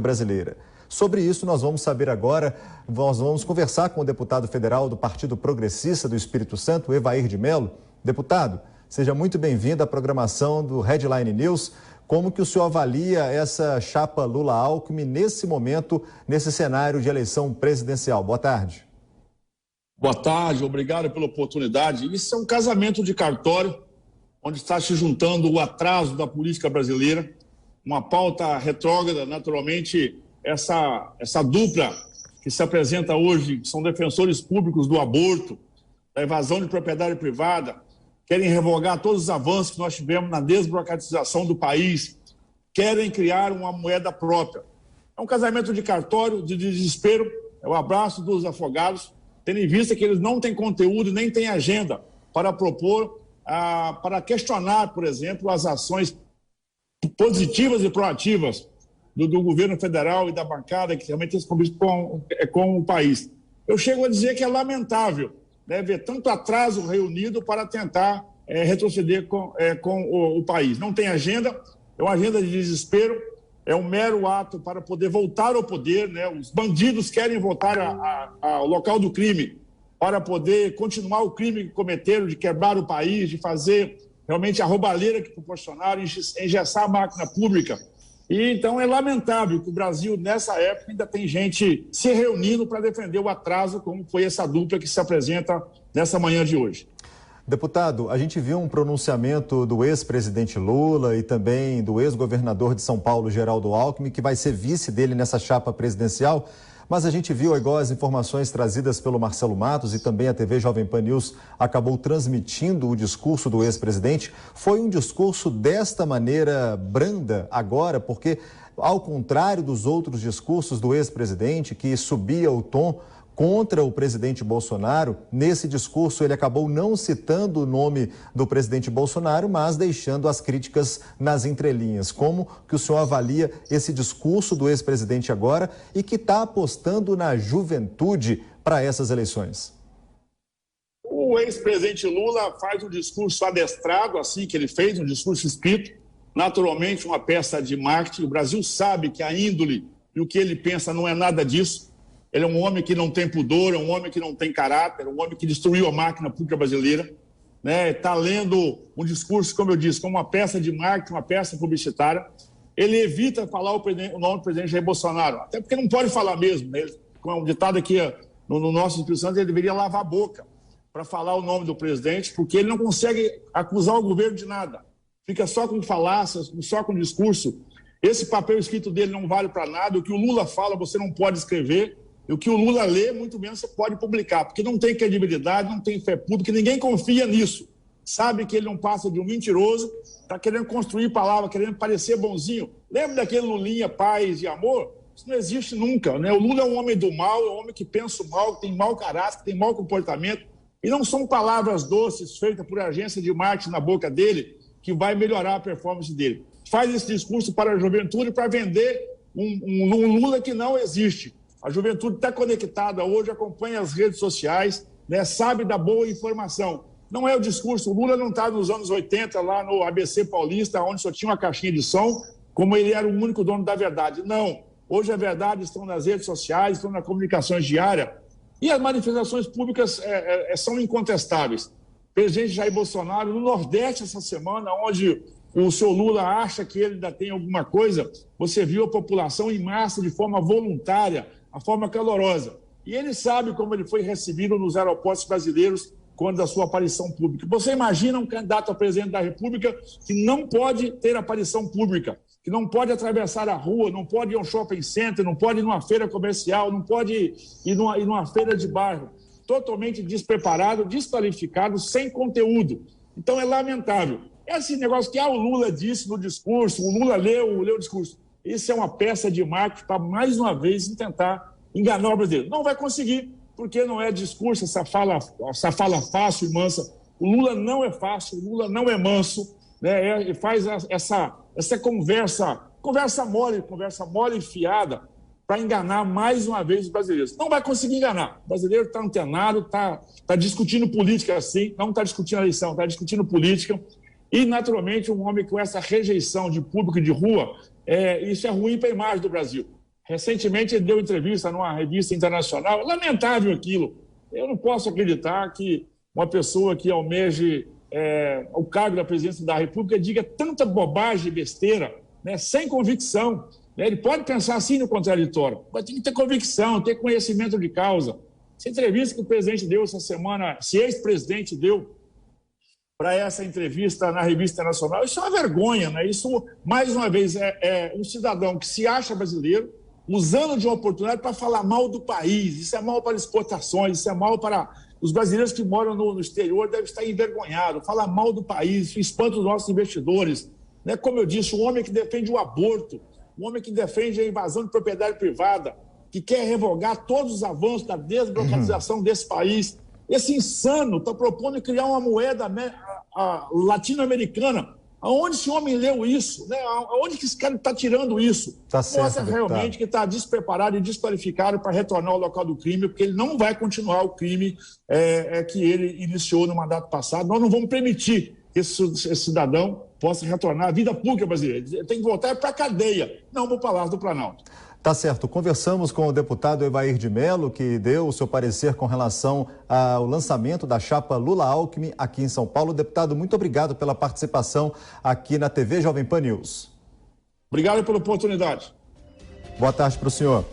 brasileira. Sobre isso, nós vamos saber agora, nós vamos conversar com o deputado federal do Partido Progressista do Espírito Santo, Evair de Mello. Deputado, seja muito bem-vindo à programação do Headline News. Como que o senhor avalia essa chapa Lula-Alckmin nesse momento, nesse cenário de eleição presidencial? Boa tarde. Boa tarde, obrigado pela oportunidade. Isso é um casamento de cartório, onde está se juntando o atraso da política brasileira, uma pauta retrógrada, naturalmente, essa dupla que se apresenta hoje, que são defensores públicos do aborto, da evasão de propriedade privada, querem revogar todos os avanços que nós tivemos na desburocratização do país, querem criar uma moeda própria. É um casamento de cartório, de desespero, é o abraço dos afogados, tendo em vista que eles não têm conteúdo nem têm agenda para propor, para questionar, por exemplo, as ações positivas e proativas do governo federal e da bancada que realmente tem esse compromisso com o país. Eu chego a dizer que é lamentável, né, ver tanto atraso reunido para tentar retroceder com o país. Não tem agenda, é uma agenda de desespero, é um mero ato para poder voltar ao poder, né? Os bandidos querem voltar ao local do crime para poder continuar o crime que cometeram, de quebrar o país, de fazer realmente a roubalheira que proporcionaram, engessar a máquina pública. E então é lamentável que o Brasil, nessa época, ainda tem gente se reunindo para defender o atraso, como foi essa dupla que se apresenta nessa manhã de hoje. Deputado, a gente viu um pronunciamento do ex-presidente Lula e também do ex-governador de São Paulo, Geraldo Alckmin, que vai ser vice dele nessa chapa presidencial. Mas a gente viu, igual as informações trazidas pelo Marcelo Matos e também a TV Jovem Pan News acabou transmitindo o discurso do ex-presidente. Foi um discurso desta maneira branda agora, porque ao contrário dos outros discursos do ex-presidente, que subia o tom contra o presidente Bolsonaro, nesse discurso ele acabou não citando o nome do presidente Bolsonaro, mas deixando as críticas nas entrelinhas. Como que o senhor avalia esse discurso do ex-presidente agora e que está apostando na juventude para essas eleições? O ex-presidente Lula faz um discurso adestrado, assim que ele fez, um discurso escrito, naturalmente uma peça de marketing. O Brasil sabe que a índole e o que ele pensa não é nada disso. Ele é um homem que não tem pudor, é um homem que não tem caráter, é um homem que destruiu a máquina pública brasileira, né? Está lendo um discurso, como eu disse, como uma peça de marketing, uma peça publicitária. Ele evita falar o nome do presidente Jair Bolsonaro, até porque não pode falar mesmo, né? Como é um ditado aqui no nosso Espírito Santo, ele deveria lavar a boca para falar o nome do presidente, porque ele não consegue acusar o governo de nada. Fica só com falácias, só com discurso. Esse papel escrito dele não vale para nada. O que o Lula fala, você não pode escrever. E o que o Lula lê, muito menos você pode publicar, porque não tem credibilidade, não tem fé pública, ninguém confia nisso. Sabe que ele não passa de um mentiroso, está querendo construir palavras, querendo parecer bonzinho. Lembra daquele Lulinha, paz e amor? Isso não existe nunca, né? O Lula é um homem do mal, é um homem que pensa o mal, que tem mau caráter, que tem mau comportamento. E não são palavras doces feitas por agência de marketing na boca dele que vai melhorar a performance dele. Faz esse discurso para a juventude para vender um Lula que não existe. A juventude está conectada hoje, acompanha as redes sociais, né, sabe da boa informação. Não é o discurso, o Lula não está nos anos 80, lá no ABC Paulista, onde só tinha uma caixinha de som, como ele era o único dono da verdade. Não, hoje a verdade estão nas redes sociais, estão na comunicação diária, e as manifestações públicas são incontestáveis. O presidente Jair Bolsonaro, no Nordeste essa semana, onde o senhor Lula acha que ele ainda tem alguma coisa, você viu a população em massa, de forma voluntária, a forma calorosa. E ele sabe como ele foi recebido nos aeroportos brasileiros quando da sua aparição pública. Você imagina um candidato a presidente da República que não pode ter aparição pública, que não pode atravessar a rua, não pode ir a um shopping center, não pode ir numa feira comercial, não pode ir numa feira de bairro, totalmente despreparado, desqualificado, sem conteúdo. Então é lamentável. Esse negócio que o Lula disse no discurso, o Lula leu o discurso. Isso é uma peça de marketing para, mais uma vez, tentar enganar o brasileiro. Não vai conseguir, porque não é discurso, essa fala fácil e mansa. O Lula não é fácil, o Lula não é manso, né? E faz essa conversa mole e fiada para enganar mais uma vez os brasileiros. Não vai conseguir enganar. O brasileiro está antenado, está discutindo política assim, não está discutindo eleição, está discutindo política. E, naturalmente, um homem com essa rejeição de público e de rua, isso é ruim para a imagem do Brasil. Recentemente ele deu entrevista numa revista internacional. É lamentável aquilo. Eu não posso acreditar que uma pessoa que almeje o cargo da presidência da República diga tanta bobagem e besteira, né, sem convicção. Ele pode pensar assim no contraditório, mas tem que ter convicção, ter conhecimento de causa. Essa entrevista que o presidente deu essa semana, se ex-presidente deu para essa entrevista na revista internacional, isso é uma vergonha, né? Isso, mais uma vez, é um cidadão que se acha brasileiro, usando de uma oportunidade para falar mal do país. Isso é mal para exportações, isso é mal para os brasileiros que moram no exterior, devem estar envergonhados. Fala mal do país, isso espanta os nossos investidores. Né? Como eu disse, o homem que defende o aborto, o homem que defende a invasão de propriedade privada, que quer revogar todos os avanços da desburocratização desse país. Esse insano está propondo criar uma moeda latino-americana. Aonde esse homem leu isso? Né? Aonde que esse cara está tirando isso? Tá certo, mostra realmente que está despreparado e desqualificado para retornar ao local do crime, porque ele não vai continuar o crime que ele iniciou no mandato passado. Nós não vamos permitir que esse cidadão possa retornar à vida pública brasileira. Ele tem que voltar para a cadeia, não para o Palácio do Planalto. Tá certo. Conversamos com o deputado Evair de Mello, que deu o seu parecer com relação ao lançamento da chapa Lula-Alckmin aqui em São Paulo. Deputado, muito obrigado pela participação aqui na TV Jovem Pan News. Obrigado pela oportunidade. Boa tarde para o senhor.